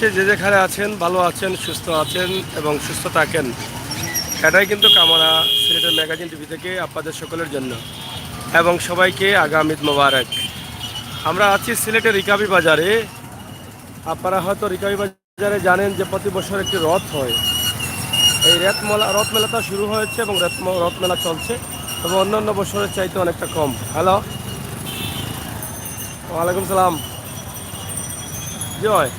যে যেখানে আছেন ভালো আছেন, সুস্থ আছেন এবং সুস্থ থাকেন, এটাই কিন্তু কামনা সিলেটের ম্যাগাজিন টিভি থেকে আপনাদের সকলের জন্য। এবং সবাইকে আগামী ঈদ মোবারক। আমরা আছি সিলেটের রিকাবি বাজারে। আপনারা হয়তো রিকাবি বাজারে জানেন যে প্রতি বছর একটি রথ হয়। এই রথ মেলাটা শুরু হয়েছে এবং রথ মেলা চলছে, তবে অন্যান্য বছরের চাইতে অনেকটা কম। হ্যালো, ওয়ালাইকুম সালাম। জয়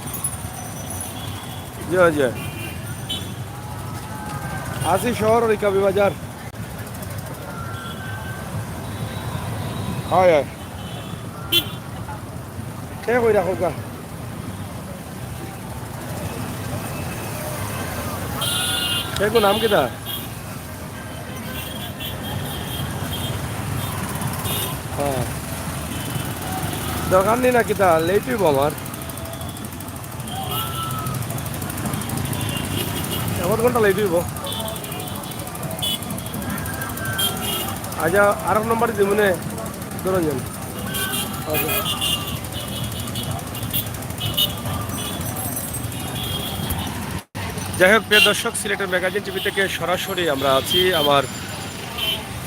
জয় জয়। আছি শহর রিকাবি বাজার। হয় হয়, সে কই রাখো গা। সে কো নাম কিটা? হ্যাঁ, দোকান নি না কিটা লেটুইব আমার। এমন ঘন্টা লেটুইব। আজ আর এক নম্বর দিমুনে ধরুন যান। যাই হোক, প্রিয় দর্শক, সিলেটের ম্যাগাজিন টিভি থেকে সরাসরি আমরা আছি। আমার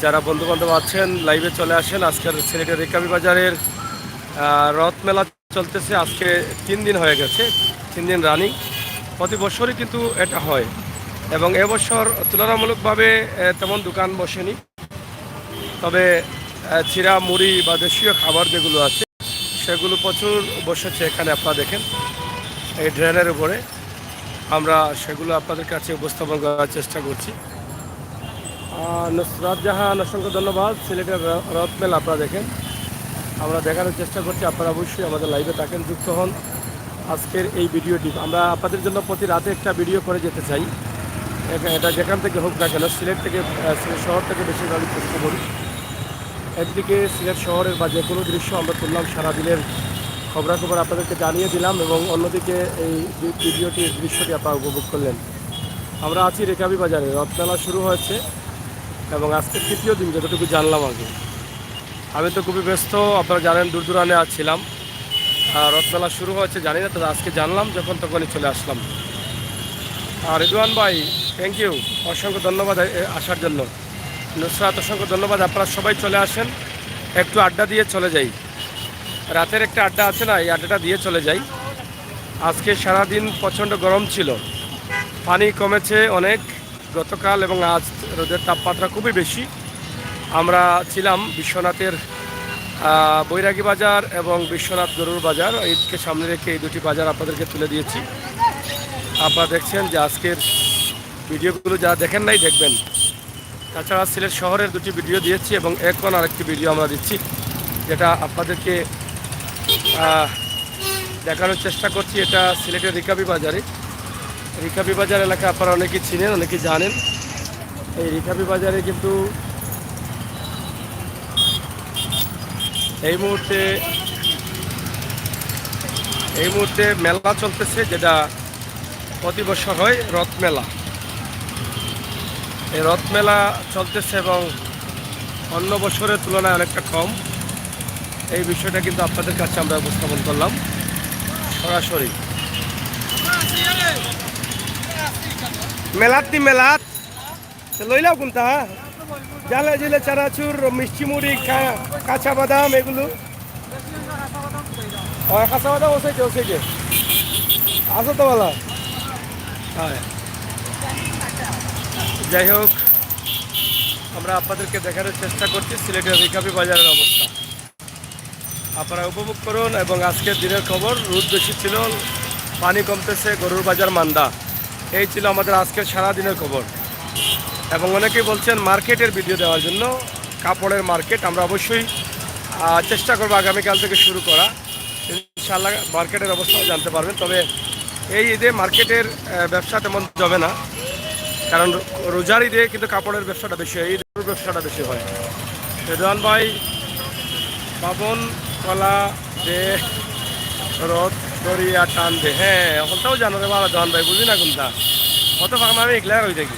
যারা বন্ধু বান্ধব আছেন লাইভে চলে আসেন। আজকের সিলেটের রিকাবি বাজারের রথ মেলা চলতেছে। আজকে 3 দিন হয়ে গেছে, 3 দিন রানিং। প্রতি বছরই কিন্তু এটা হয় এবং এবছর তুলনামূলকভাবে তেমন দোকান বসেনি। তবে চিরা মুড়ি বা দেশীয় খাবার যেগুলো আছে সেগুলো প্রচুর বসেছে এখানে। আপনারা দেখেন এই ড্রেনের উপরে, আমরা সেগুলো আপনাদের কাছে উপস্থাপন করার চেষ্টা করছি। নুসরাত জাহান, অসংখ্য ধন্যবাদ। সিলেটের রথ মেলা আপনারা দেখেন, আমরা দেখানোর চেষ্টা করছি। আপনারা অবশ্যই আমাদের লাইভে থাকেন, যুক্ত হন। আজকের এই ভিডিওটি আমরা আপনাদের জন্য প্রতি রাতে একটা ভিডিও করে যেতে চাই। এটা যেখান থেকে হোক না কেন, সিলেট থেকে, সিলেট শহর থেকে বেশিরভাগই চেষ্টা করি। একদিকে সিলেট শহরের বা যে কোনো দৃশ্য আমরা তুললাম, সারাদিনের খবরাখবর আপনাদেরকে জানিয়ে দিলাম, এবং অন্যদিকে এই ভিডিওটির দৃশ্যটি আপনারা উপভোগ করলেন। আমরা আছি রেকাবি বাজারে। রথমেলা শুরু হয়েছে এবং আজকে 3য় দিন, যতটুকু জানলাম আগে। আমি তো খুবই ব্যস্ত, আপনারা জানেন, দূর দূরান্তে ছিলাম। রথমেলা শুরু হয়েছে জানি না, তবে আজকে জানলাম যখন তখনই চলে আসলাম। আর রিদওয়ান ভাই, থ্যাংক ইউ, অসংখ্য ধন্যবাদ আসার জন্য। নুসরাত, অসংখ্য ধন্যবাদ। আপনারা সবাই চলে আসেন, একটু আড্ডা দিয়ে চলে যাই। রাতের একটা আড্ডা আছে না, এই আড্ডাটা দিয়ে চলে যাই। আজকে সারাদিন প্রচণ্ড গরম ছিল, পানি কমেছে অনেক। গতকাল এবং আজ রোদের তাপমাত্রা খুবই বেশি। আমরা ছিলাম বিশ্বনাথের বৈরাগী বাজার এবং বিশ্বনাথ গরুর বাজার। ঈদকে সামনে রেখে এই দুটি বাজার আপনাদেরকে তুলে দিয়েছি। আপনারা দেখছেন যে আজকের ভিডিওগুলো যারা দেখেন নাই দেখবেন। তাছাড়া সিলেট শহরের দুটি ভিডিও দিয়েছি এবং এখন আরেকটি ভিডিও আমরা দিচ্ছি, যেটা আপনাদেরকে দেখানোর চেষ্টা করছি। এটা সিলেটের রিকাবি বাজারে। রিকাবি বাজার এলাকা আপনারা অনেকেই চিনেন, অনেকেই জানেন। এই রিকাবি বাজারে কিন্তু এই মুহূর্তে মেলা চলতেছে, যেটা প্রতি বছর হয়, রথ মেলা। এই রথ মেলা চলতেছে এবং অন্য বছরের তুলনায় অনেকটা কম। এই বিষয়টা কিন্তু আপনাদের কাছে আমরা উপস্থাপন করলাম সরাসরি। মেলাত লইলাও কোনটা জালে জিলে, চানাচুর, মিষ্টি মুড়ি, কাঁচা বাদাম, এগুলো। কাঁচা বাদাম ওসাইতে আসো তো বলা। হ্যাঁ, যাই হোক, আমরা আপনাদেরকে দেখানোর চেষ্টা করছি সিলেটের রিকাবি বাজারের অবস্থা। আপনারা উপভোগ করুন। এবং আজকের দিনের খবর, রোদ বেশি ছিল, পানি কমতেছে, গরুর বাজার মান্দা। এই ছিল আমাদের আজকের সারা দিনের খবর। এবং অনেকেই বলছেন মার্কেটের ভিডিও দেওয়ার জন্য, কাপড়ের মার্কেট। আমরা অবশ্যই চেষ্টা করবো আগামীকাল থেকে শুরু করা। ইনশাআল্লাহ মার্কেটের অবস্থাও জানতে পারবেন। তবে এই ঈদে মার্কেটের ব্যবসা তেমন জমে না, কারণ রোজার ঈদে কিন্তু কাপড়ের ব্যবসাটা বেশি হয়, ঈদের ব্যবসাটা বেশি হয়। রেদওয়ান ভাই, পাবন কলা দে, রথ দরিয়া টান দে। হ্যাঁ, ওখানটাও জানো রে বাবা রেদওয়ান ভাই, বুঝি না কোনটা কত ফাঁকা আমি এগলা হয়ে থাকি।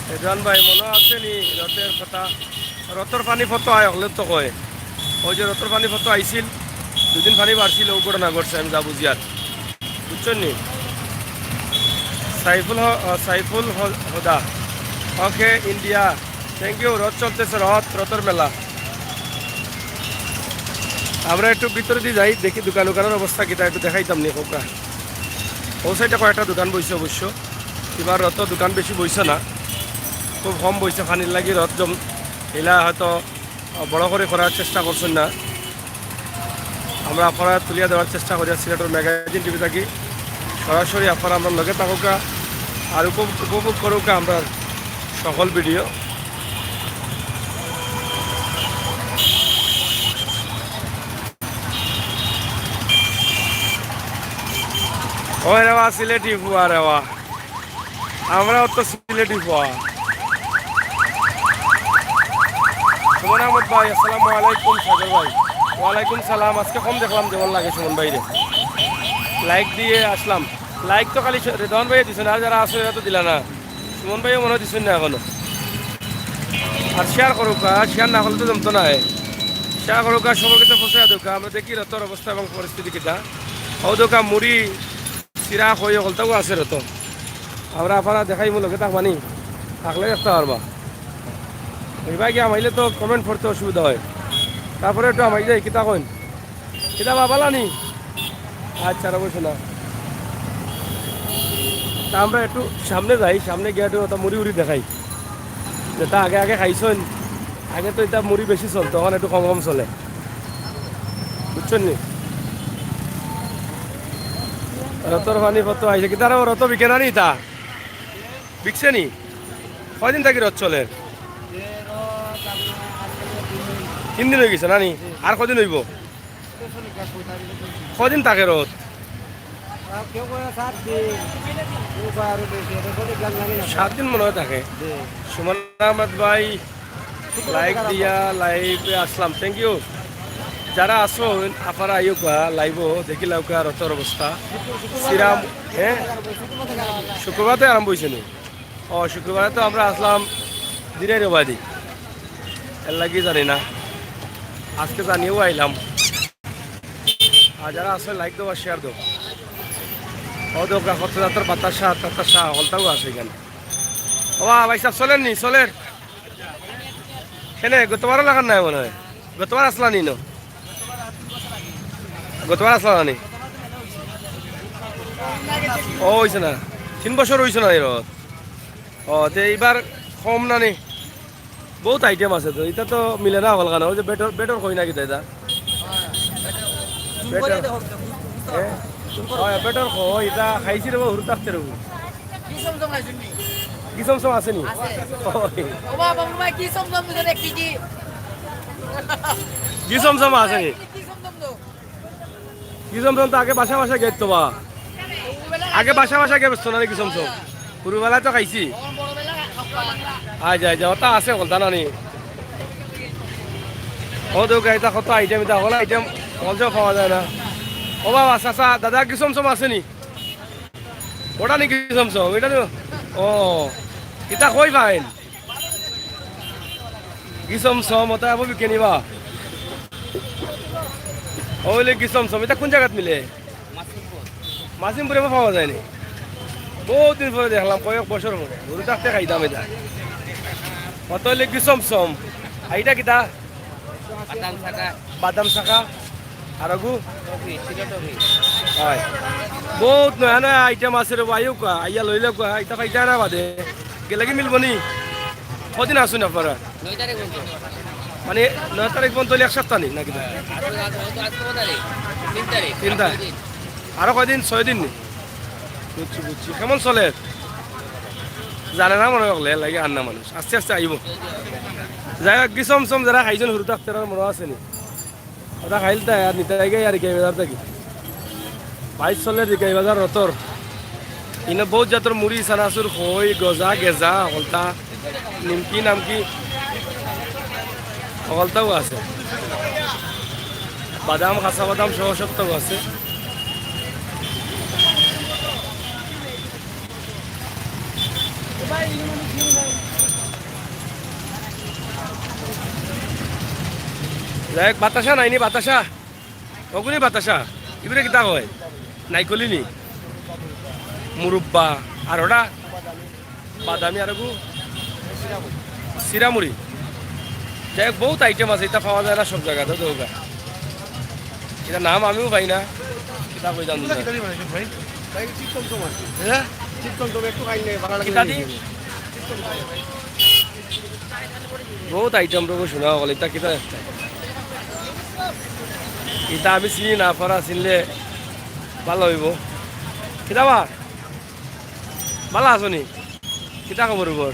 রেদওয়ান ভাই, মনে আছে নি রথের কথা? রথর পানি ফটো আয় হলে তো কয়, ওই যে রথর পানি ফটো আইছিল, দুদিন পানি বাড়ছিল, ও ঘটনা ঘটছে, আমি যা বুঝি। আর বুঝছেন নি? সাইফুল হুদা, ওকে ইন্ডিয়া, থ্যাংক ইউ। রথ চলতেছে, রথের মেলা। আমরা একটু ভিতরে দিয়ে যাই, দেখি দোকানের অবস্থা কিটা, একটু দেখাইতাম নি খোকা। ও সাইডে কয়েকটা দোকান বইছে অবশ্য, এবার রথ দোকান বেশি বইছে না, খুব কম বইছে। পানির লাগি রথ জম এলা হয়তো বড় করে করার চেষ্টা করছেন না। আমরা আপনারা তুলিয়া দেওয়ার চেষ্টা করি সিলেটের ম্যাগাজিন টিভি থাকি সরাসরি। আপনারা আমরা লগে থাকুকা আর উপভোগ করুকা আমরা সকল ভিডিও। ওই রেওয়া সিলেটি ফুয়া রেওয়া, আমরাও তো সিলেটি ফুয়া। সুমন আহমদ ভাই, আসসালামু আলাইকুম। সাগর ভাই, ওয়ালাইকুম সালাম। আজকে কম দেখলাম যেমন লাগে সুমন ভাইরে, লাইক দিয়ে আসলাম। লাইক তো খালি রেদওয়ান ভাই দিচ্ছেন, আর যারা আসলে তো দিলা না। সুমন ভাইও মনে দিচ্ছেন না এখনো। আর শেয়ার করুকা, শেয়ার না করলে তো জমতো না। শেয়ার করুকা, সবার কাছে পৌঁছে দোকা। আমরা দেখি রথর অবস্থা এবং পরিস্থিতি কিটা। ও দোকা মুড়ি চিরা হয়ে হলতাও আছে রত। আমরা আপনারা দেখাই মূলকে থাকবানি, থাকলে দেখতে পারবা। এইবার কি আমাইলে তো কমেন্ট করতে অসুবিধা হয়। তারপরে একটু আমাই যাই কিতা কইন, কিতা বাবালানি। আচ্ছা বসে না, তা আমরা একটু সামনে যাই, সামনে গিয়ে একটু ওটা মুড়ি উড়ি দেখাই। যেটা আগে আগে খাইছেন, আগে তো এটা মুড়ি বেশি চলতো, এখন একটু কম কম চলে, বুঝছেন নি? রথর পানি কত আইছে কি তারা রথ বিকে না নি? তা বিকছে নি? কয়দিন থাকি রথ চলে? 3 দিন হয়ে গেছে না নি? আর কদিন হইব? কদিন থাকে রথ? 7 দিন মনে হয় থাকে। সুমন আহমদ ভাই লাইক দিয়া লাইভে আসলাম, থ্যাংক ইউ। যারা আসো আপনারা আইকা লাইভ দেখি লাউকা রথর অবস্থা। শ্রীরাম, হ্যাঁ শুক্রবারে আরম্ভ হয়েছে নি? ও শুক্রবারে তো আমরা আসলাম দিনের রবাদি, এর লাগি জানি না, আজকে জানিয়েও আইলাম। আর যারা আসলে লাইক দেবো, শেয়ার দেবো। ও দোকা কতজাতের বাতাসা হলতাও আছে এখানে। ও ভাই সাহেব চলেন নি? চলেন কেনে? গতবারও লাগান নাই মনে হয়, গতবার আসলা নি? গতবার আসলা নি? ও হয়েছে না, 3 বছর হয়েছে না রথ। ও তো এইবার কম না নি? বহুত আইটেম আছে তো, এটা তো মিলে না হল কেন? ওই যে বেটর কই নাকি দাদা, বেটর কই এটা খাইছি রে হুর থাকতে রে। কি সমসম আছে নি? কি সমসম আছে নি? কি সমসম তো আগে বাসা বাসা গেত তো বা, আগে বাসা বাসা গে বেসতো না কি সমসম? পুরুবেলায় তো খাইছি। আচ্ছা ওটা আছে বলতা না নি? ও তো গাইতা কত আইটেম, এটা হল আইটেম অলসো পাওয়া যায় না। ও বাবা চাচা দাদা কি সমসম আছে নি? ওটা নি কি সমসম? এটা তো ও এটা কই ফাইন কি সমসম ওটা আবার বিকে নিবা? ওইলে কি সমসম এটা কোন জায়গাত মিলে? মাসিমপুরে পাওয়া যায়নি? বহুত দিন পরে দেখলাম, কয়েক বছর পরে গরু থাকতে খাইতাম এটা। কত হইলে কি সমসম? এইটা কিতা? বাদাম শাখা আর গু হয়। বহুত নয়া নয়া আইটেম আছে রে আইও কোয়া, আইয়া লইলে কোয়া, এটা খাইতা না বাদে গেলে কি মিলব নি? কদিন আসুন আপনারা? মানে 9 তারিখ পর্যন্ত 1 সপ্তাহ নি নাকি? 3 তারিখ আরো কয়দিন? 6 দিন নি? বুঝছি বুঝছি। কেমন চলে জানে না মনে হলে লাগে, আর না মানুষ আস্তে আস্তে আইব। যাই হোক কি সমসম যারা খাইছেন সরু থাকতে মনে আছে নি? ওটা খাইল তাই আর নিতে গে আর রিকাই বাজার থাকি 22 চলে রিকাই বাজার রতর। ইনে বহুত জাতর মুড়ি চানাচুর খই গজা গেজা হলতা নিমকি নামকি হলতাও আছে, বাদাম কাঁচা বাদাম সহ সবটাও আছে। যাই হোক বাতাসা নাইনি? বাতাসা ওগুলি বাতাসা এগুলো কিতা হয়? নাইকলি নি? মুরব্বা আর ওটা বাদামি আর সিরামুড়ি, যাই হোক বহুত আইটেম আছে, এটা পাওয়া যায় না সব জায়গাতে দৌকা। এটা নাম আমিও পাই না, এটা কই জানি না। বহুত আইটেম রকম শোনা হল, এটা কিতা একটা এটা আমি চিনি না, পড়া চিনলে ভালো হইব। কিতা বা ভালো আছো নি? কিতা খবর উপর?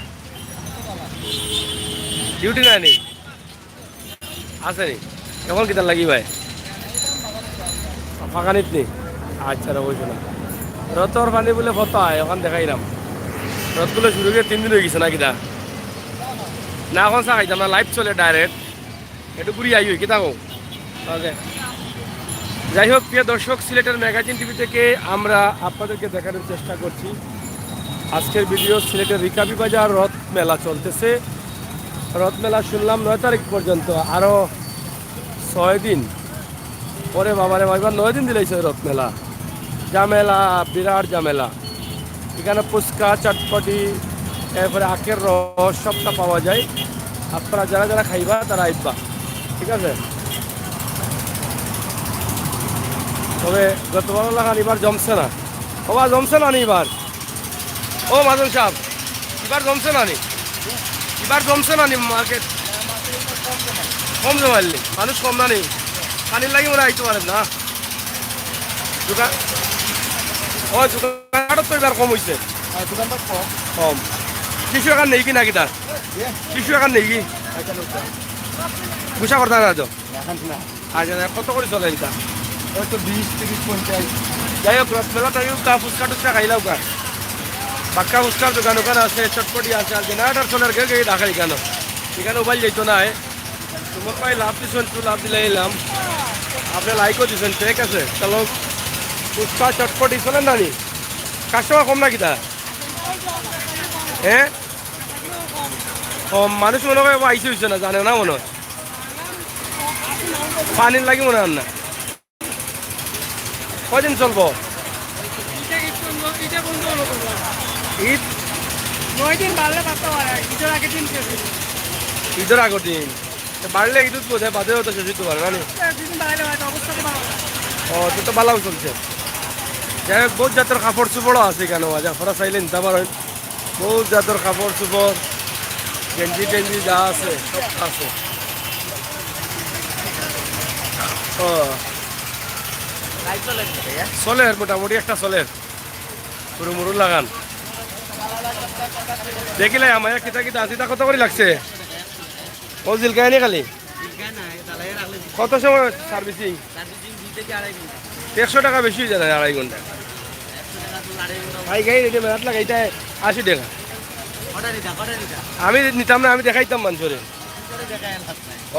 ডিউটি নাই নি? আছে নি? এখন কিতা লাগি ভাই? ফাঁকা নিত নি? আচ্ছা রয়েছে না রথর পানি বলে কত হয় ওখান দেখাইলাম। রথগুলো শুরু করে 3 দিন হয়ে গেছে না কিতা? না এখন চা খাইতাম না, লাইভ চলে ডাইরেক্ট, একটু ঘুরি আই কি থাকো। ওকে, যাই হোক প্রিয় দর্শক, সিলেটের ম্যাগাজিন টিভি থেকে আমরা আপনাদেরকে দেখানোর চেষ্টা করছি আজকের ভিডিও। সিলেটের রিকাবি বাজার রথ মেলা চলতেছে। রথ মেলা শুনলাম 9 তারিখ পর্যন্ত, আরও 6 দিন পরে। বাবারে এবার 9 দিন দিলেছে রথ মেলা। জামেলা, বিরাট জামেলা। এখানে ফুচকা, চটপটি, এরপরে আখের রস সবটা পাওয়া যায়। আপনারা যারা যারা খাইবা তারা আইবা, ঠিক আছে? তবে গতবার লাগান এবার জমছে না। ওবা জমছে না নি এবার? ও মাজন সাহেব, এবার জমছে না নি? এবার জমছে না নি মার্কেট? কম জমাইলি, মানুষ কম না নি? পানির লাগি মনে আইতে পারেন না দোকান? ও দোকানটা তো এবার কম হয়েছে, কম। কিছু এখান নেই কি নাকি তার? কিছু এখান নেই কি গুছা করতে না তো? আচ্ছা, কত করে চলে এটা? হয়তো 20, 30, 50। যাই হোক রসমেলা তাই ফুচকা টুচকা খাইলাও কা? পাক্কা ফুচকার দোকান ওখানে আছে, চটপটি আছে, আর জেনারেটার চলার গে গিয়ে ঢাকাই কেন? এখানে মোবাইল যাইতো না। তোমার পাই লাভ দিচ্ছেন, একটু লাভ দিলে এলাম, আপনি লাইকও দিচ্ছেন, ঠিক আছে? চলো ফুচকা চটপটি চলেন না নি? কাস্টমার কম নাকি তা? হ্যাঁ কম, মানুষ মনে হয় আইসে হইছে না, জানে না মনে হয়, পানির লাগি মনে হয় না। কদিন চলবো ঈদ? 9 দিন বাড়লে ঈদের আগের দিন ঈদের আগের দিন বাড়লে ঈদ বোধ হয় বাদে হতো, শেষ হইতে পারে না? ও তো তো ভালো চলছে। যাই হোক বহুত জাতের কাপড় চোপড়ও আছে কেন, আপনারা চাইলে নিতে পারেন। বহুত জাতের কাপড় চোপড়, গেঞ্জি টেঞ্জি যা আছে সব আছে। ও চলে মোটামুটি একটা চলে, পুরো মুরুর লাগান দেখিলে আমার কিতা কিতা আছে। কত করে লাগছে ও জিলকায় নি খালি? কত সময় সার্ভিসিং? 100 টাকা বেশি হয়ে যায়, 2.5 ঘন্টা। ভাই গাই রেডি মেলাত লাগে, এটা 80 টাকা। আমি নিতাম না, আমি দেখাইতাম মানুষরে।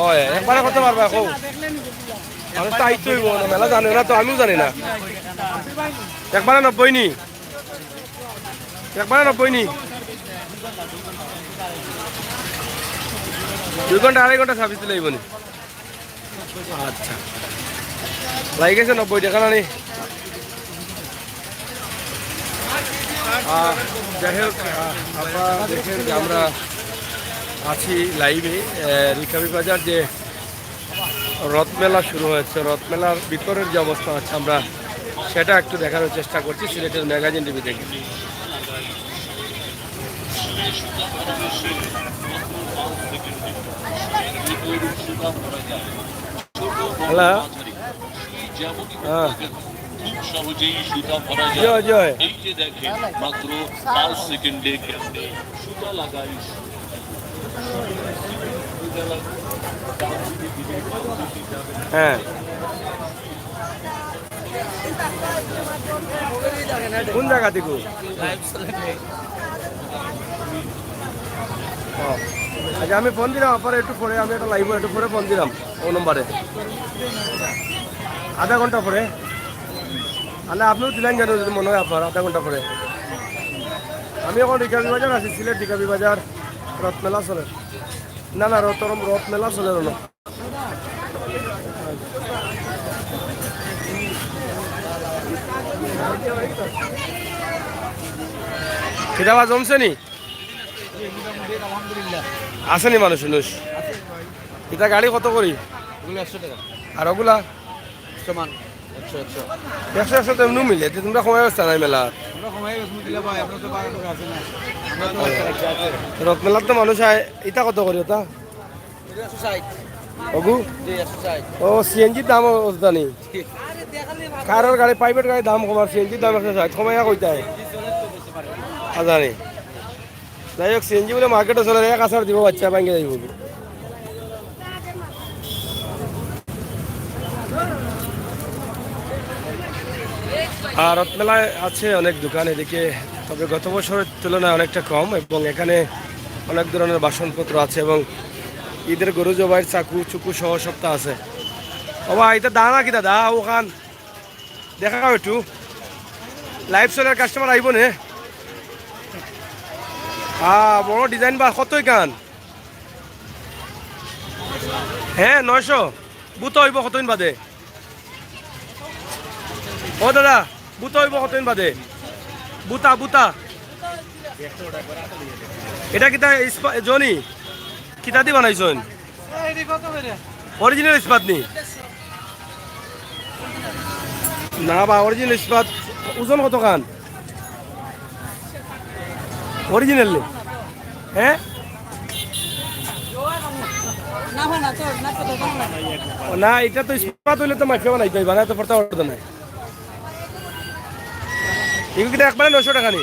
ও একবারে কত পারবা কো? মানুষ তো আইতে হইব না, মেলা জানে না তো, আমিও জানি না। একবারে 90 নি? একবারে 90 নি? 2 ঘন্টা 2.5 ঘন্টা সার্ভিস দিলে নি? আচ্ছা, লাগে গেছে 90 টাকা না নি? যাই হোক আপনারা দেখেন যে আমরা আছি লাইভে রিকাবি বাজার, যে রথমেলা শুরু হয়েছে। রথমেলার ভিতরের যে অবস্থা আছে আমরা সেটা একটু দেখানোর চেষ্টা করছি সিলেটের ম্যাগাজিন টিভি থেকে। হ্যালো, হ্যাঁ সহজেই সুতা ভরা যায়। এই যে দেখেন মাত্র 5 সেকেন্ডে কেমনে সুতা লাগাই। হ্যাঁ কোন জায়গা থেকে? আচ্ছা আমি ফোন দিলাম আপনার একটু পরে, আমি একটা লাইভ একটু পরে ফোন দিলাম ও নম্বরে, আধা ঘন্টা পরে। আলে আপনিও দিলেন জানো যদি মনে হয় আপনার, আধা ঘন্টা পরে। আমি এখন রিকাবি বাজার আছি, সিলেট রিকাবি বাজার। রথ মেলা চলে না? না রথ মেলা চলে না। খিদাবা জমছে নি আসেনি মানুষ মানুষ এটা গাড়ি কত করি 100 টাকা আর ওগুলা সমান 100 একশো একশো তো এমনি মিলে তোমরা সময় ব্যবস্থা নাই মেলা আমরা কমাই দিলে ভাই আমরা তো 12 টাকা আছে না আমরা তো একটা আছে রথ মেলার তো মানুষ আয় এটা কত করি ওটা 160 ওগু জি 160 ও সিএনজির দাম জানি কারোর গাড়ি প্রাইভেট গাড়ির দাম কমার সিএনজির দাম একশো ষাট কমাইয়া কইতায় জানি যাই হোক সিএনজি বলে মার্কেটে চলে 1000 দিব বাচ্চা ভাঙে যাইব আর রথমেলায় আছে অনেক দোকান এদিকে তবে গত বছরের তুলনায় অনেকটা কম এবং এখানে অনেক ধরনের বাসনপত্র আছে এবং ঈদের গরু জবাইয়ের চাকু চুকু সহ সপ্তাহ আছে বাবা এটা দা না কি দাদা ওখান দেখা একটু লাইভ সেলের কাস্টমার আইব নে বড় ডিজাইন বা কতই গান হ্যাঁ 900 বুতো হইব কতদিন বাদে ও দাদা বুতো হইব কতদিন বাদে বুতা বুতা এটা কিতা জনি কিতা দি বানাইছন অরিজিনাল ইস্পাত নি না বা অরিজিনাল ইস্পাত ওজন কত খান অরিজিনাল হ্যাঁ না এটা তো ইস্পাত হইলে তো মাফিয়া বানাইতে হইবা না তো পড়তা অর্ডার নাই এগুলো কিটা একবারে 900 টাকা নি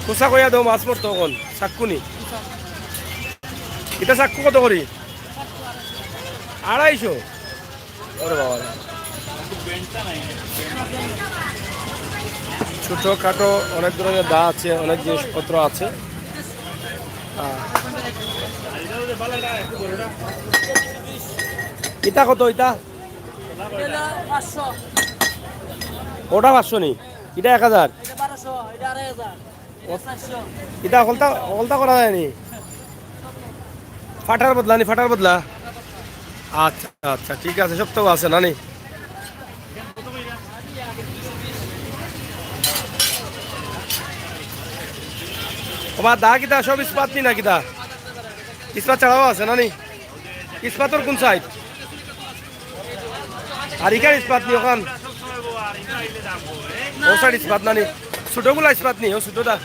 কুসা কইয়া দাও মাছ মরতো তখন চাক্কুনি এটা চাক্কু কত করি 250 ওরে বাবা ছোটখাটো অনেক ধরনের দা আছে অনেক জিনিসপত্র আছে এটা কত এটা ওটা 500 নি এটা 1000 এটা হলতা হলতা করা যায়নি ফাটার বদলা নি ফাটার বদলা আচ্ছা আচ্ছা ঠিক আছে সব তো আছে না নি তোমার দা কিতা সব ইস্পাত নি না কিতা ইস্পাত ছাড়াও আছে না নি ইস্পাতর কোন সাইড আর ইকার ইস্পাত নি ওখান ও সাইড ইস্পাত না নি ছোটগুলা ইস্পাত নি ও ছোটটা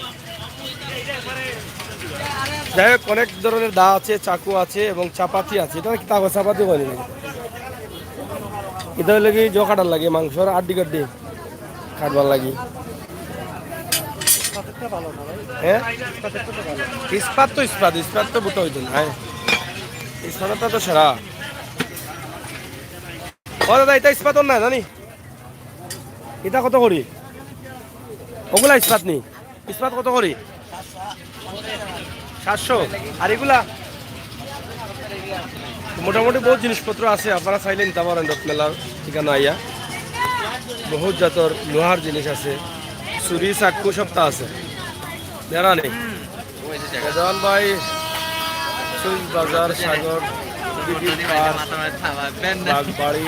যাই হোক অনেক ধরনের দা আছে চাকু আছে এবং চাপাতি আছে এটা কি তাগো চাপাতি বলি নাকি এটা লাগি জো কাটার লাগে মাংসর আড্ডি কাড্ডি কাটবার লাগি হ্যাঁ ইস্পাত তো বুটো হইতো না ইস্পাতটা তো সেরা ও দাদা এটা ইস্পাত না জানি এটা কত করি ওগুলা ইস্পাত নি ইস্পাত কত করি 700 আর এগুলা মোটামুটি বহুত জিনিসপত্র আছে আপনারা চাইলে নিতে পারেন রথমেলার ঠিকানা আইয়া বহুত জাতর লোহার জিনিস আছে চুরি চাক্কু সবটা আছে দেখা নেই জওয়ান ভাই বাজার সাগর বাগবাড়ি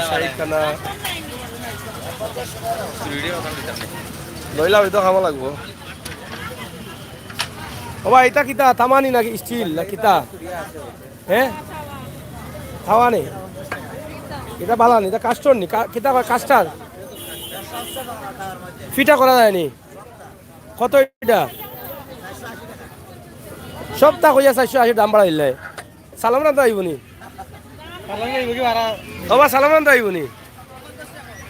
সাইখানা লইলা হয়তো খাওয়া লাগবো ও ভাই এটা কিতা তামানি নাকি স্টিল না কিতা হ্যাঁ খাওয়া নেই এটা ভালো নি এটা কাস্টর নি কিতা কাস্টার ফিটা করা যায়নি কত এটা সপ্তাহ কইয়া 480 দাম বাড়াইলে সালাম রান্ধা আইবনি বাবা সালাম রান্ধা আইবনি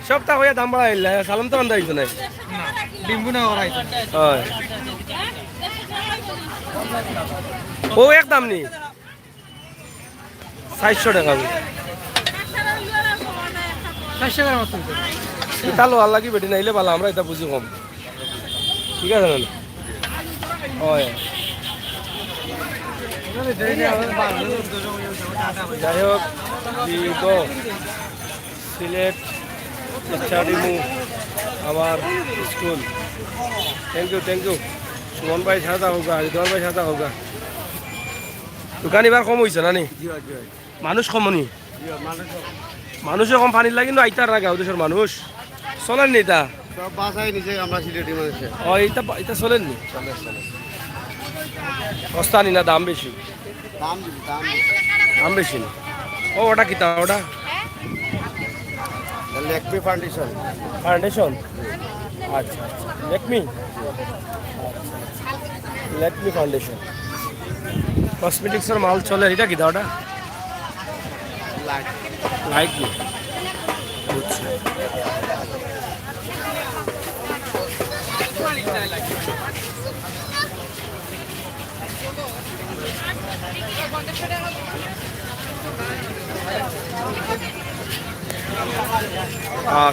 সপ্তাহ কইয়া দাম বাড়াইলে সালাম তো রান্ধা আইব না ডিম্বু না করাই হয় ও এক দাম নি 400 টাকা এটা লোহার লাগি বেটি নাইলে ভালো আমরা এটা বুঝি কম ঠিক আছে না হয় যাই হোক সিলেট ইচ্ছাডিমু আমার স্কুল থ্যাংক ইউ সুমন ভাই সাদা হোক হরিদর ভাই সাদা হোক দোকান এবার কম হয়েছে না নি মানুষ কম নি মানুষের কম পানির লাগে কিন্তু আইতার না গাঁও দেশের মানুষ চলেন নি তা সব বাসায় নিচে আমরা সিলেটি মানুষের ও এটা এটা চলেননি সস্তা নি না দাম বেশি দাম দাম বেশি না ও ওটা কি তা ওটা লেকমি ফাউন্ডেশন ফাউন্ডেশন আচ্ছা লেকমি লেকমি ফাউন্ডেশন কসমেটিক্সের মাল চলে এটা কি তা ওটা লাইক নি বুঝছি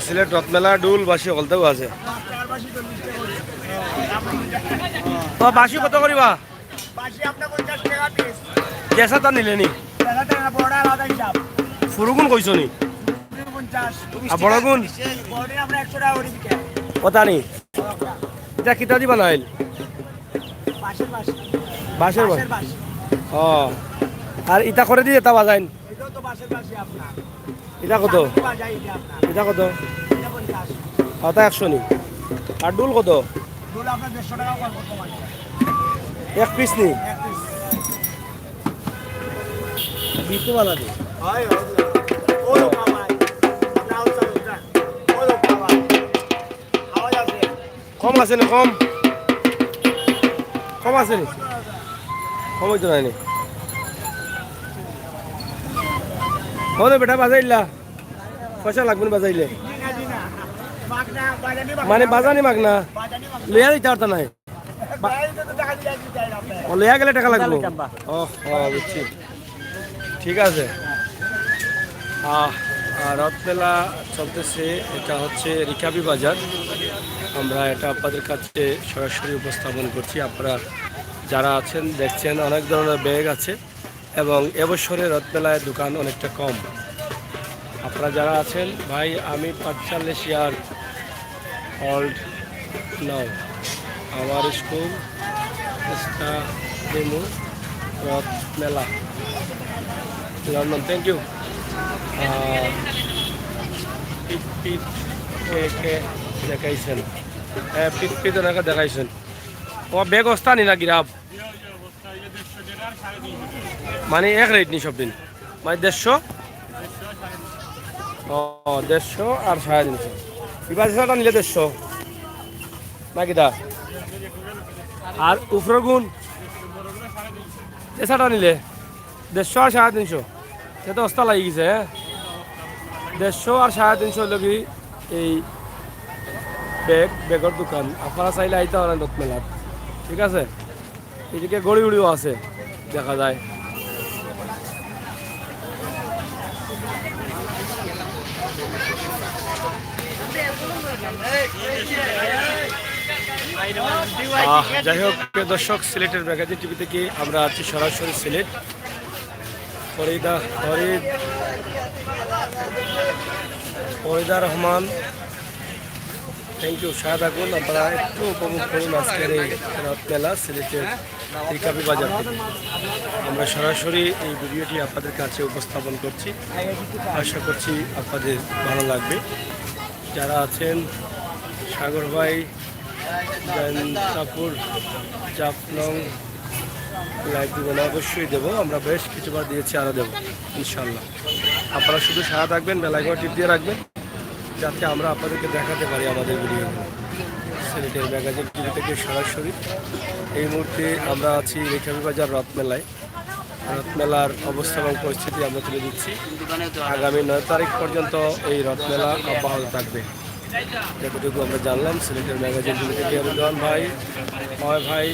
সিলেট রথমেলা ডুল বাসি সকলতেও আছে ও বাসি কত করিবা গেছা তা নিলে নি ফুরুগুন কইছো নি আর বড়গুন ওটা নি এটা কিতা দিবা নাইল বাসের বাস ও আর ইটা করে দিয়ে তা বাজাইন এটা কত এটা কত ওটা 100 নি আর ডুল কত এক পিস নি বিটু বালা নি কম আছে নি কম কম আছে নি কম হইতো নাই নি হলে বেটা বাজাইলা পয়সা লাগবে না বাজাইলে মানে বাজানি মাগ না লইয়া দিতে পারতা নাই ও লইয়া গেলে টাকা লাগবে ও বুঝছি ঠিক আছে রথমেলা চলতেছে এটা হচ্ছে রিকাবি বাজার আমরা এটা আপনাদের কাছে সরাসরি উপস্থাপন করছি আপনারা যারা আছেন দেখছেন অনেক ধরনের ব্যাগ আছে এবং এবছরে রথমেলায় দোকান অনেকটা কম আপনারা যারা আছেন ভাই আমি 45 ইয়ার ওল্ড নাও আমার স্কুল রথমেলা লন্ডন থ্যাংক ইউ পিট দেখাইছেন পিট ওনাকে দেখাইছেন ও বেগ অবস্থা নি না গিরাব মানে এক রেট নি সব দিন মানে 150 ও 150 আর 350 বিবাসটা নিলে 150 নাকি দা আর উপর গুণ এসাটা নিলে 150 আর 350 সেটা অবস্থা লাগি গেছে 150 আর 350 লগি এই বেগর দোকান আপনারা চাইলে আইতে পারেন রথমেলার ঠিক আছে এদিকে গড়ি উড়িও আছে দেখা যায় যাই হোক দর্শক সিলেটের ম্যাগাজিন টিভি থেকে আমরা আছি সরাসরি সিলেট ফরিদা রহমান থ্যাংক ইউ শাহাদ আগুন আপনারা একটু উপভোগ করুন আজকের এই রথমেলা সিলেটের রিকাবি বাজার থেকে আমরা সরাসরি এই ভিডিওটি আপনাদের কাছে উপস্থাপন করছি আশা করছি আপনাদের ভালো লাগবে যারা আছেন সাগর ভাই জয়ন্তাপুর জাফলং লাইভ দেবেন অবশ্যই দেবো আমরা বেশ কিছুবার দিয়েছি আরও দেবো ইনশাল্লাহ আপনারা শুধু সারা থাকবেন বেলাঘর টিপ দিয়ে রাখবেন যাতে আমরা আপনাদেরকে দেখাতে পারি আমাদের ভিডিওগুলো সিলেটের ম্যাগাজিন টিভি থেকে সরাসরি এই মুহূর্তে আমরা আছি রিকাবি বাজার রথমেলায় রথমেলার অবস্থা এবং পরিস্থিতি আমরা তুলে দিচ্ছি আগামী 9 তারিখ পর্যন্ত এই রথমেলা অব্যাহত থাকবে যতটুকু আমরা জানলাম সিলেটের ম্যাগাজিন টিভি থেকে রুদান ভাই ভাই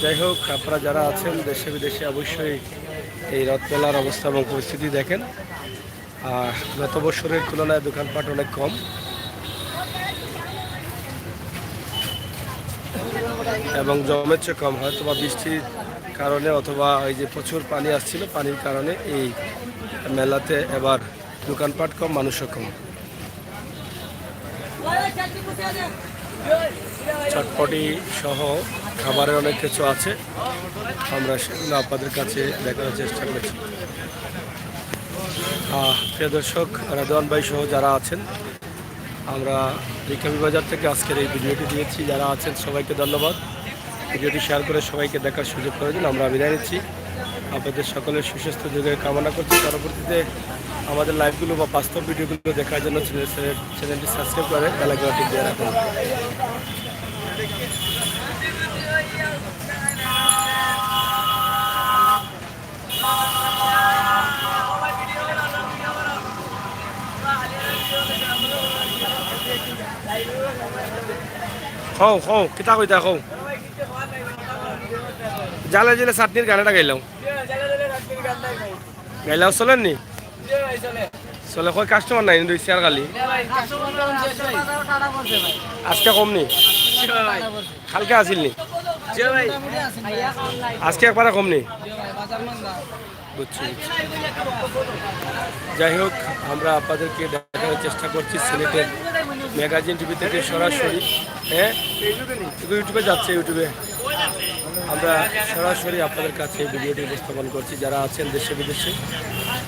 যাই হোক আপনারা যারা আছেন দেশে বিদেশে অবশ্যই এই রথমেলার অবস্থা এবং পরিস্থিতি দেখেন আর গত বছরের তুলনায় দোকানপাট অনেক কম এবং জমেছে কম হয়তো বা বৃষ্টির কারণে অথবা এই যে প্রচুর পানি আসছিল পানির কারণে এই মেলাতে এবার দোকানপাট কম মানুষও কম চটপটি সহ খাবারের অনেক কিছু আছে আমরা সেগুলো আপনাদের কাছে দেখানোর চেষ্টা করছি প্রিয় দর্শক, রাদওয়ান ভাই সহ যারা আছেন, আমরা রিকাবি বাজার থেকে আজকের এই ভিডিওটি দিয়েছি। যারা আছেন সবাইকে ধন্যবাদ। ভিডিওটি শেয়ার করে সবাইকে দেখার সুযোগ করে দিন। আমরা বিদায় নিচ্ছি। আপনাদের সকলের সুস্বাস্থ্য যুগে কামনা করছি। পরবর্তীতে আমাদের লাইভগুলো বা বাস্তব ভিডিওগুলো দেখার জন্য চ্যানেলটি সাবস্ক্রাইব করে বেল আইকনটি দিয়ে রাখুন। খাও খাও কিতা কইতা খাও জালে জালে চাটনির গানেটা গাইলাম গাইলাম চলেন নি চলে কই কাস্টমার নাই দুই চেয়ার খালি আজকে কম নি কালকে আসিল নি আজকে একবারে কম নি বুঝছি যাই হোক, আমরা আপনাদেরকে দেখানোর চেষ্টা করছি সিলেটের ম্যাগাজিন টিভি থেকে সরাসরি। হ্যাঁ, ইউটিউবে যাচ্ছে। ইউটিউবে আমরা সরাসরি আপনাদের কাছে এই ভিডিওটি উপস্থাপন করছি। যারা আছেন দেশে বিদেশে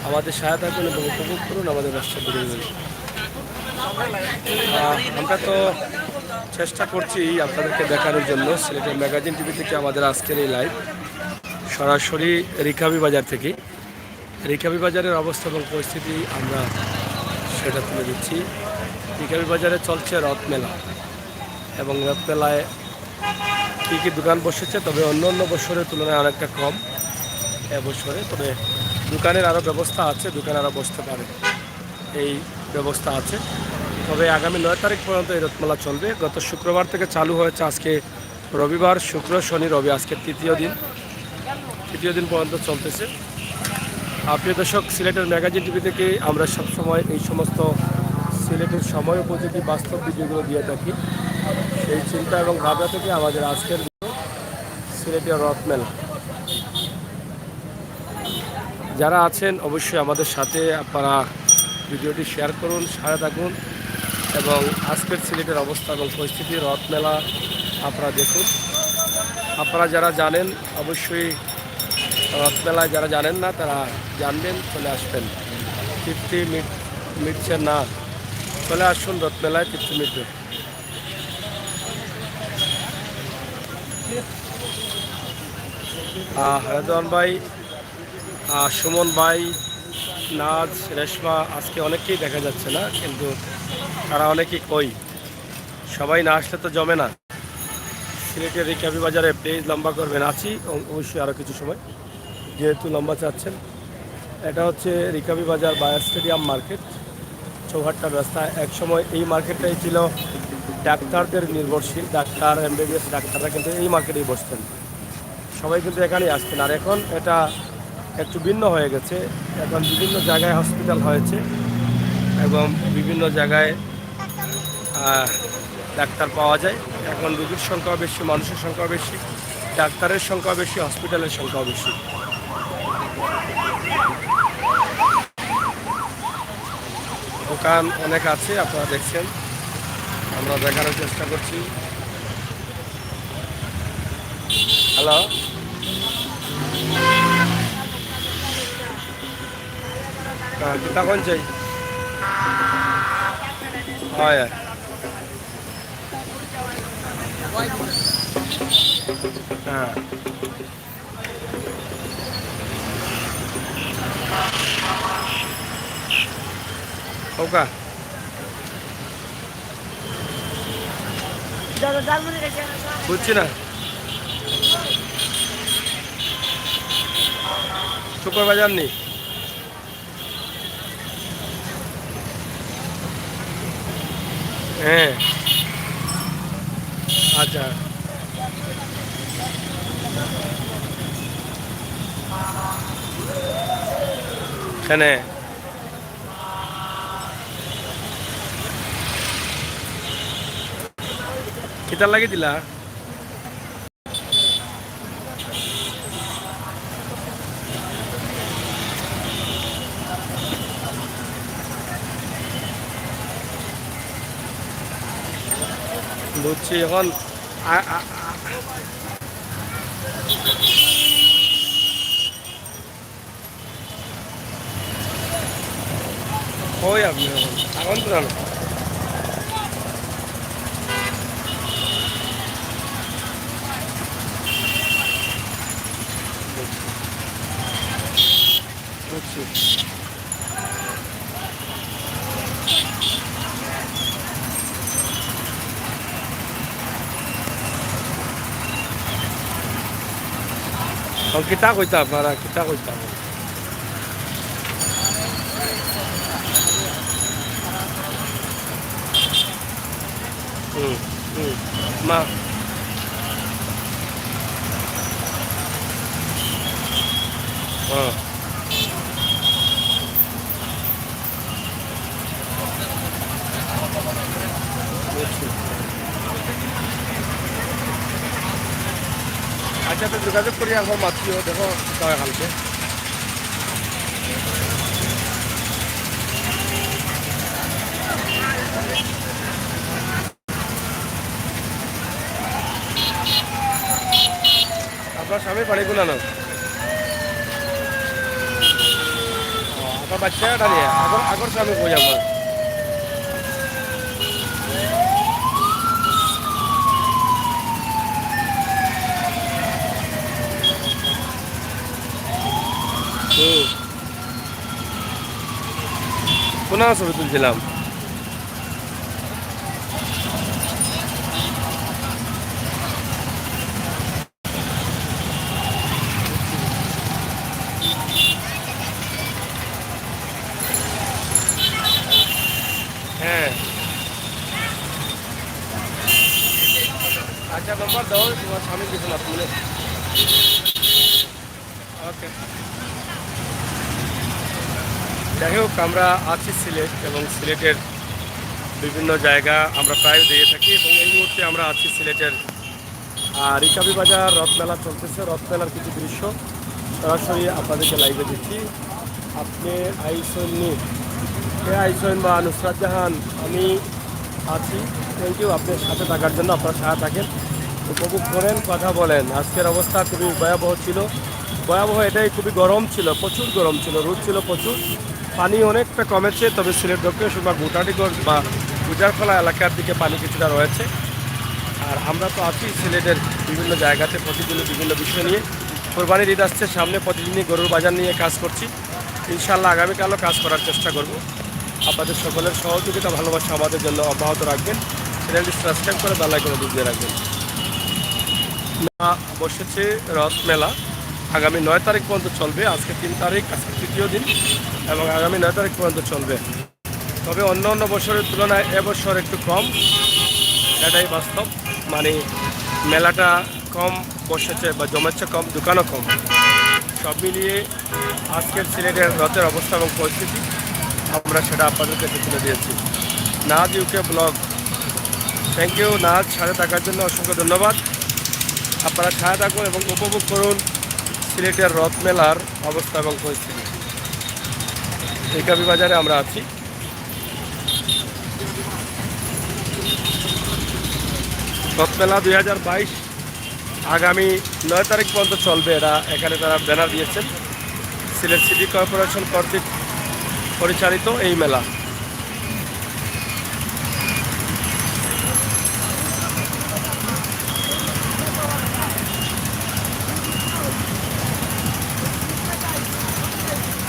আমাদের সহায়তা করুন এবং উপভোগ করুন আমাদের রাষ্ট্র ভিডিওগুলি। আমরা তো চেষ্টা করছি আপনাদেরকে দেখানোর জন্য সিলেটের ম্যাগাজিন টিভি থেকে আমাদের আজকের এই লাইভ সরাসরি রিকাবি বাজার থেকে। রিকাবি বাজারের অবস্থা এবং পরিস্থিতি আমরা সেটা তুলে দিচ্ছি। রিকাবি বাজারে চলছে রথমেলা এবং রথমেলায় কী কী দোকান বসেছে, তবে অন্য অন্য বছরের তুলনায় অনেকটা কম এবছরে। তবে দোকানের আরও ব্যবস্থা আছে, দোকান আরও বসতে পারে এই ব্যবস্থা আছে। তবে আগামী 9 তারিখ পর্যন্ত এই রথমেলা চলবে। গত শুক্রবার থেকে চালু হয়েছে, আজকে রবিবার, শুক্র, শনি, রবি, আজকে তৃতীয় দিন পর্যন্ত চলতেছে। প্রিয় দর্শক, সিলেটের ম্যাগাজিন টিভি থেকে আমরা সবসময় এই সমস্ত সিলেটের সময় উপযোগী বাস্তব ভিডিওগুলো দিয়ে থাকি। সেই চিন্তা এবং ভাবনা থেকে আমাদের আজকের সিলেটের রথমেলা। যারা আছেন অবশ্যই আমাদের সাথে আপনারা ভিডিওটি শেয়ার করুন, সাথে থাকুন এবং আজকের সিলেটের অবস্থা এবং পরিস্থিতি রথমেলা আপনারা দেখুন। আপনারা যারা জানেন অবশ্যই রথমেলায়, যারা জানেন না তারা জানবেন, চলে আসবেন। তৃপ্তি মিটছে না, চলে আসুন রথমেলায়, তৃপ্তি মিটবে। রাদওয়ান ভাই, সুমন ভাই, নাজ, রেশমা, আজকে অনেকেই দেখা যাচ্ছে না, কিন্তু তারা অনেকেই কই, সবাই না আসলে তো জমে না। সিলেটের রিকাবি বাজারে পেজ লম্বা করবেন, আছি অবশ্যই আরও কিছু সময়, যেহেতু লম্বা চাচ্ছেন। এটা হচ্ছে রিকাবি বাজার বায়ার স্টেডিয়াম মার্কেট, চৌহাট্টার রাস্তা। এক সময় এই মার্কেটটাই ছিল ডাক্তারদের নির্ভরশীল। ডাক্তার, এমবিবিএস ডাক্তাররা কিন্তু এই মার্কেটেই বসতেন, সবাই কিন্তু এখানেই আসতেন। আর এখন এটা একটু ভিন্ন হয়ে গেছে। এখন বিভিন্ন জায়গায় হসপিটাল হয়েছে এবং বিভিন্ন জায়গায় ডাক্তার পাওয়া যায়। এখন রোগীর সংখ্যা বেশি, মানুষের সংখ্যা বেশি, ডাক্তারের সংখ্যা বেশি, হসপিটালের সংখ্যা বেশি। দোকান অনেক আছে, আপনারা দেখছেন, আমরা দেখানোর চেষ্টা করছি। হ্যালো, কিতা কোন চাই? হয় হ্যাঁ, ওকা বুঝছি না। শুক্রবাজার নেই। হ্যাঁ, আচ্ছা, এখানে কিতার লাগি দিলা? বুঝছি। এখন ওই আপনি এখন তো জানো বুঝছি কিতা কইতা আপনারা কিতা কইতা হুম হুম মা হ্যাঁ বুঝছি আচ্ছা তো যোগাযোগ করি এখন মাতৃও দেখো দয়া কালকে আপনার স্বামী বাড়ি গুলা না আপনার বাচ্চাটা নিয়ে আগর স্বামী কই আপনার হুম কোনা ছবি তুলছিলাম হ্যাঁ আচ্ছা নম্বর দাও তোমার স্বামী কিছু না তুলে ওকে যাই হোক আমরা আছি সিলেট এবং সিলেটের বিভিন্ন জায়গা আমরা প্রায় দিয়ে থাকি এবং এই মুহূর্তে আমরা আছি সিলেটের রিকাবি বাজার রথমেলা চলতেছে রথমেলার কিছু দৃশ্য সরাসরি আপনাদেরকে লাইভে দিচ্ছি আপনি আইসন নি কে আইসন বা নুসরাত জাহান আমি আছি থ্যাংক ইউ আপনার সাথে থাকার জন্য আপনার সাথে থাকেন উপভোগ করেন কথা বলেন আজকের অবস্থা খুবই ভয়াবহ ছিল ভয়াবহ এটাই খুবই গরম ছিল প্রচুর গরম ছিল রোদ ছিল প্রচুর পানি অনেকটা কমেছে তবে সিলেট দক্ষিণ বা গুটাটিগঞ্জ বা গুজারখোলা এলাকার দিকে পানি কিছুটা রয়েছে আর আমরা তো আছি সিলেটের বিভিন্ন জায়গাতে প্রতিদিনই বিভিন্ন বিষয় নিয়ে কোরবানির ঈদ আসছে সামনে প্রতিদিনই গরুর বাজার নিয়ে কাজ করছি ইনশাআল্লাহ আগামীকালও কাজ করার চেষ্টা করব আপনাদের সকলের সহযোগিতা ভালোবাসা আমাদের জন্য অব্যাহত রাখবেন চ্যানেলটি সাবস্ক্রাইব করে বেল আইকনে বুঝিয়ে রাখবেন বসেছে রথ মেলা আগামী 9 তারিখ পর্যন্ত চলবে আজকে 3 তারিখ আজকে তৃতীয় দিন এবং আগামী 9 তারিখ পর্যন্ত চলবে তবে অন্য অন্য বছরের তুলনায় এবছর একটু কম এটাই বাস্তব মানে মেলাটা কম বসেছে বা জমেছে কম দোকানও কম সব মিলিয়ে আজকের সিলেটের রথের অবস্থা এবং পরিস্থিতি আমরা সেটা আপনাদের কাছে তুলে দিয়েছি নাজ ইউকে ব্লগ থ্যাংক ইউ নাজ সাথে থাকার জন্য অসংখ্য ধন্যবাদ আপনারা সাথে থাকুন এবং উপভোগ করুন সিলেটের রথ মেলার অবস্থা এবং পরিস্থিতি রিকাবি বাজারে আমরা আছি রথ মেলা 2022 আগামী 9 তারিখ পর্যন্ত চলবে এটা এখানে তারা ব্যানার দিয়েছেন সিলেট সিটি কর্পোরেশন কর্তৃক পরিচালিত এই মেলা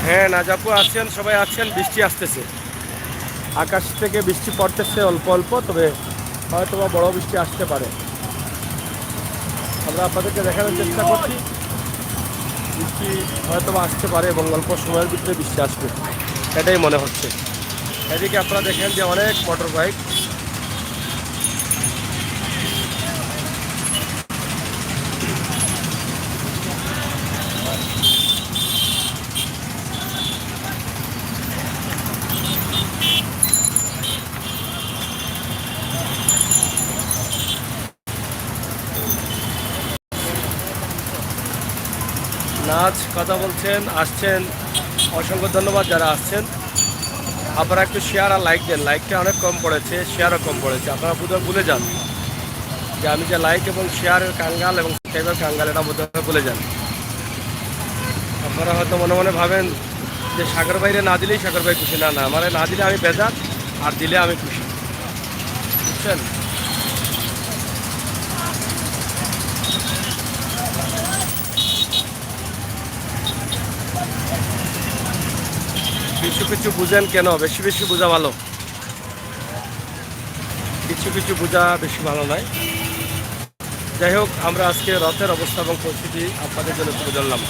হ্যাঁ নাজাপু আছেন সবাই আছেন বৃষ্টি আসতেছে আকাশ থেকে বৃষ্টি পড়তেছে অল্প অল্প তবে হয়তো বা বড় বৃষ্টি আসতে পারে আমরা আপনাদেরকে দেখানোর চেষ্টা করছি বৃষ্টি হয়তো বা আসতে পারে এবং অল্প সময়ের ভিতরে বৃষ্টি আসবে এটাই মনে হচ্ছে এদিকে আপনারা দেখেন যে অনেক মোটর বাইক নাচ কথা বলছেন আসছেন অসংখ্য ধন্যবাদ যারা আসছেন আপনারা একটু শেয়ার আর লাইক দেন লাইকটা অনেক কম পড়েছে শেয়ারও কম পড়েছে আপনারা বোধহয় ভুলে যান যে আমি যে লাইক এবং শেয়ারের কাঙ্গাল এবং সাবস্ক্রাইবের কাঙ্গাল এটা বোধহয় ভুলে যান আপনারা হয়তো মনে মনে ভাবেন যে সাগর বাইরে না দিলেই সাগর ভাই খুশি, না না, আমার না দিলে আমি বেজার, আর দিলে আমি খুশি, বুঝছেন? কিছু কিছু বুঝেন কেন, বেশি বেশি বোঝা ভালো, কিছু কিছু বোঝা বেশি ভালো নয়। যাই হোক, আমরা আজকে রথের অবস্থা এবং পরিস্থিতি আপনাদের জন্য তুলে ধরলাম।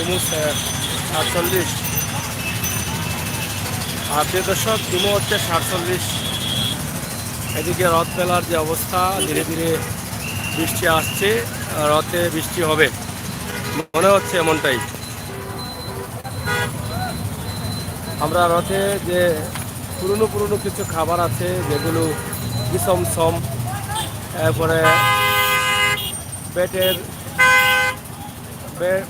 ইমু 47, আর প্রিয় দর্শক, ইমু হচ্ছে 47। এদিকে রথ মেলার যে অবস্থা, ধীরে ধীরে বৃষ্টি আসছে, রথে বৃষ্টি হবে মনে হচ্ছে, এমনটাই। আমরা রথে যে পুরনো পুরনো কিছু খাবার আছে, যেগুলো কিসমসম, এরপরে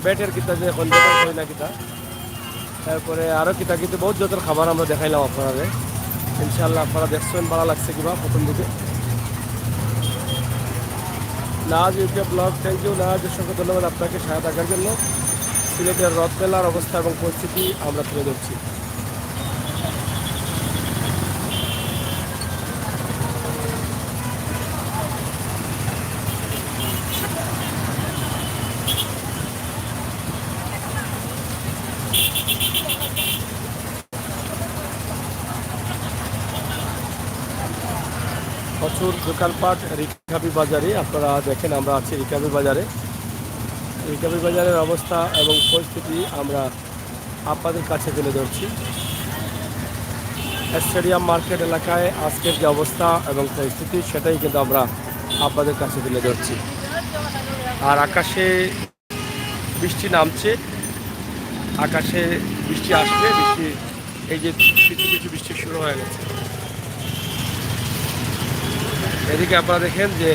বেটের কিতা, যে এখন বেটের হয় না কিতা, তারপরে আরও কিতা কিন্তু বহুত যত খাবার আমরা দেখাইলাম আপনারা। ইনশাল্লাহ আপনারা দেখছেন, ভালো লাগছে কিবা প্রথম দিকে। নাজ ইউটিউব ব্লগ, থ্যাংক ইউ নাজ, অসংখ্য ধন্যবাদ আপনাকে সাথে থাকার জন্য। সিলেটের রথ মেলার অবস্থা এবং পরিস্থিতি আমরা তুলে ধরছি। প্রচুর দোকানপাট রিকাবি বাজারে, আপনারা দেখেন আমরা আছি রিকাবি বাজারে। রিকাবি বাজারের অবস্থা এবং পরিস্থিতি আমরা আপনাদের কাছে তুলে ধরছি। স্টেডিয়াম মার্কেট এলাকায় আজকের যে অবস্থা এবং পরিস্থিতি, সেটাই কিন্তু আমরা আপনাদের কাছে তুলে ধরছি। আর আকাশে বৃষ্টি নামছে, আকাশে বৃষ্টি আসবে, বৃষ্টি এই যে কিছু কিছু বৃষ্টি শুরু হয়ে গেছে। এদিকে আপনারা দেখেন যে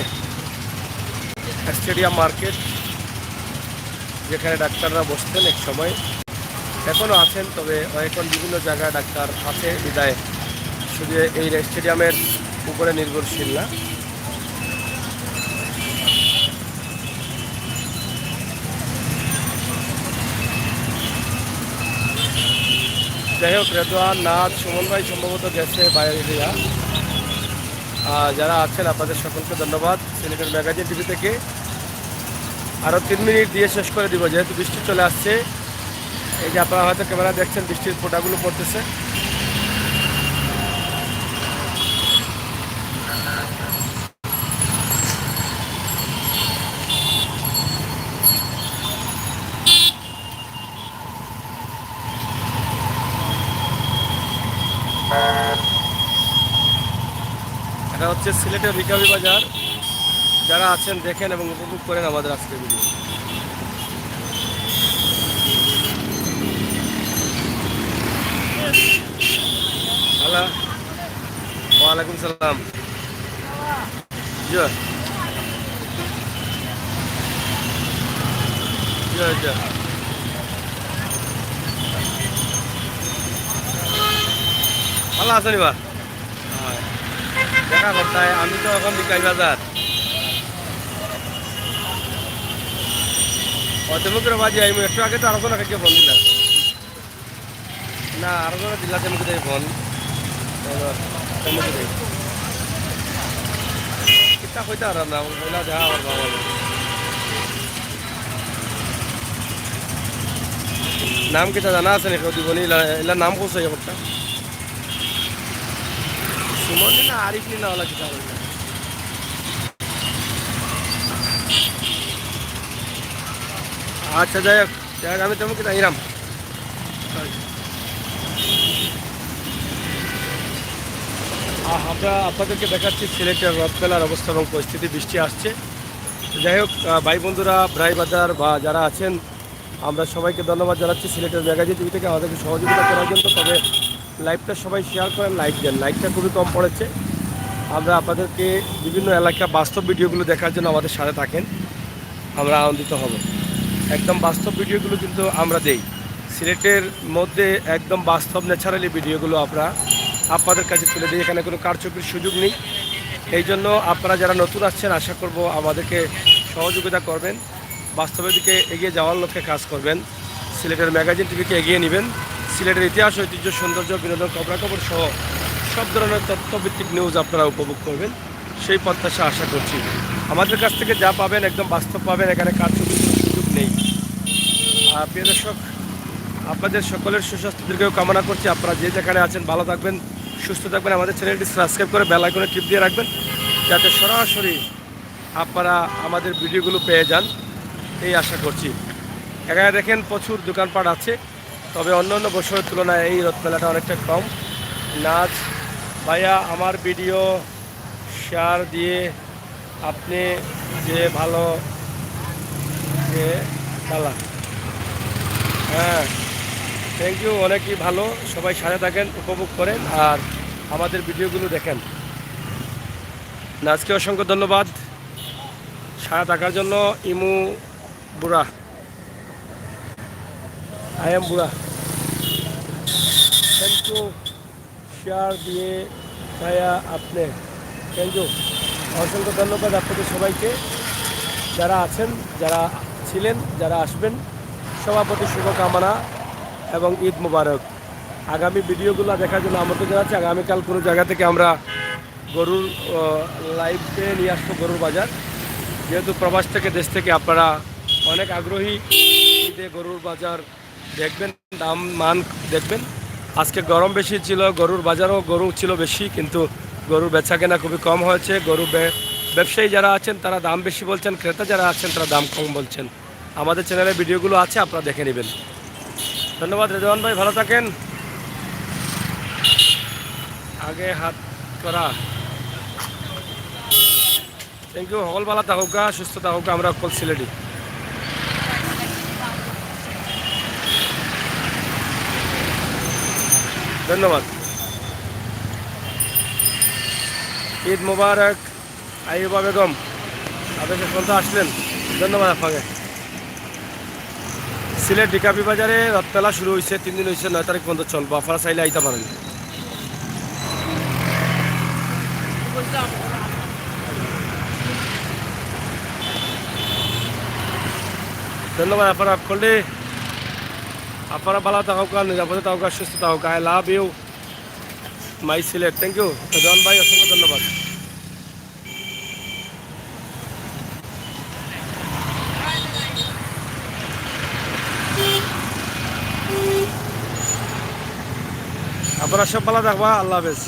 স্টেডিয়াম মার্কেট, যেখানে ডাক্তাররা বসতেন এক সময়, এখনও আছেন, তবে এখন বিভিন্ন জায়গায় ডাক্তার আছে বিদায় শুধু এই স্টেডিয়ামের উপরে নির্ভরশীল না। যাই হোক, রেদওয়ান, নাথ, সুমন ভাই সম্ভবত গেছে বাইরে দিয়া। যারা আছেন আপনাদের সকলকে ধন্যবাদ। সিলেটের ম্যাগাজিন টিভি থেকে আরও 3 মিনিট দিয়ে শেষ করে দিব, যেহেতু বৃষ্টি চলে আসছে। এই যে আপনারা হয়তো ক্যামেরা দেখছেন, বৃষ্টির ফোঁটাগুলো পড়তেছে। এটা হচ্ছে সিলেটের রিকাবি বাজার। যারা আছেন দেখেন এবং উপভোগ করেন আমাদের আজকের ভিডিও। হ্যালো, ওয়ালাইকুম সালাম। জয় জয় জয়। ভালো আছেন এবার? দেখা করতে আমি তো এখন বিকাশ বাজার অতমুখের বাজে আমি একটু আগে তো আলোচনা কাছে ফোন দিলাম না, আলোচনা দিলা তেমুকে দেয় ফোন তেমুকে দেয় কিতা কইতে আর না বইলা দেখা আমার বাবা। নাম কিতা জানা আছে নাকি দিবনি? এলা নাম কোথায় একটা সুমন না আরিফ না ওলা কিতা? আচ্ছা যাই হোক, আমি তেমন কিতা ইরাম। আমরা আপনাদেরকে দেখাচ্ছি সিলেটের রথমেলার অবস্থা এবং পরিস্থিতি। বৃষ্টি আসছে। যাই হোক, ভাই বন্ধুরা, ব্রাই বাজার বা যারা আছেন, আমরা সবাইকে ধন্যবাদ জানাচ্ছি সিলেটের ম্যাগাজিন টিভি থেকে আমাদেরকে সহযোগিতা করার জন্য। তবে লাইভটা সবাই শেয়ার করেন, লাইক দেন। লাইকটা খুবই কম পড়েছে। আমরা আপনাদেরকে বিভিন্ন এলাকা বাস্তব ভিডিওগুলো দেখার জন্য আমাদের সাথে থাকেন, আমরা আনন্দিত হব। একদম বাস্তব ভিডিওগুলো কিন্তু আমরা দেই সিলেটের মধ্যে, একদম বাস্তব ন্যাচারালি ভিডিওগুলো আমরা আপনাদের কাছে তুলে দিই। এখানে কোনো কারচুপির সুযোগ নেই। এই জন্য আপনারা যারা নতুন আসছেন, আশা করব আমাদেরকে সহযোগিতা করবেন, বাস্তবের দিকে এগিয়ে যাওয়ার লক্ষ্যে কাজ করবেন। সিলেটের ম্যাগাজিন টিভিকে এগিয়ে নেবেন। সিলেটের ইতিহাস, ঐতিহ্য, সৌন্দর্য, বিনোদন, খবরাখবর সহ সব ধরনের তথ্যভিত্তিক নিউজ আপনারা উপভোগ করবেন, সেই প্রত্যাশা আশা করছি। আমাদের কাছ থেকে যা পাবেন একদম বাস্তব পাবেন, এখানে কারচুপির কোনো সুযোগ নেই। প্রিয় দর্শক, আপনাদের সকলের সুস্বাস্থ্য দীর্ঘায়ু কামনা করছি। আপনারা যে যেখানে আছেন ভালো থাকবেন, সুস্থ থাকবেন। আমাদের চ্যানেলটি সাবস্ক্রাইব করে বেল আইকনে টিপ দিয়ে রাখবেন, যাতে সরাসরি আপনারা আমাদের ভিডিওগুলো পেয়ে যান, এই আশা করছি। এখানে দেখেন প্রচুর দোকানপাট আছে, তবে অন্যান্য বছরের তুলনায় এই রথমেলাটা অনেকটা কম। নাচ ভাইয়া, আমার ভিডিও শেয়ার দিয়ে আপনি যে ভালো যে পালা, হ্যাঁ থ্যাংক ইউ, অনেকই ভালো। সবাই সাথে থাকেন, উপভোগ করেন আর আমাদের ভিডিওগুলো দেখেন। নাচকে অসংখ্য ধন্যবাদ সাথে থাকার জন্য। ইমু বুড়া, আই এম বুড়া, থ্যাংক ইউ শেয়ার দিয়ে ভাইয়া আপনি, থ্যাংক ইউ, অসংখ্য ধন্যবাদ আপনাদের সবাইকে, যারা আছেন, যারা ছিলেন, যারা আসবেন, সবার প্রতি শুভকামনা এবং ঈদ মুবারক। আগামী ভিডিওগুলো দেখার জন্য আমন্ত্রণ জানাচ্ছি। আগামীকাল কোনো জায়গা থেকে আমরা গরুর লাইভে নিয়ে আসবো গরুর বাজার, যেহেতু প্রবাস থেকে দেশ থেকে আপনারা অনেক আগ্রহী ঈদে গরুর বাজার দেখবেন, দাম মান দেখবেন। আজকে গরম বেশি ছিল, গরুর বাজারও গরু ছিল বেশি, কিন্তু গরুর বেচা কেনা খুবই কম হয়েছে। গরু ব্যবসায়ী যারা আছেন তারা দাম বেশি বলছেন, ক্রেতা যারা আছেন তারা দাম কম বলছেন। আমাদের চ্যানেলে ভিডিওগুলো আছে, আপনারা দেখে নেবেন। ধন্যবাদ রেজওয়ান ভাই, ভালো থাকেন। আগে হাত করা, থ্যাংক ইউ, সকল ভালো থাকুকা, সুস্থ থাকুকা, আমরা সকল সিলেটি। ধন্যবাদ, ঈদ মুবারক। আইয়ুবা বেগম, আপনি পর্যন্ত আসলেন, ধন্যবাদ আপনাকে। সিলেট ডিকাপি বাজারে রথমেলা শুরু হয়েছে, 3 দিন হয়েছে, 9 তারিখ পর্যন্ত চলবো। আপনারা চাইলে আইতে পারেন। ধন্যবাদ আপনারা করলে, আপনারা ভালো থাকুকা, নিরাপদে থাকুকা, সুস্থ থাকুকা। I love you my Sylhet, thank you John ভাই, অসংখ্য ধন্যবাদ। আপনারা সব ভালো থাকবা, আল্লাহ হাফেজ।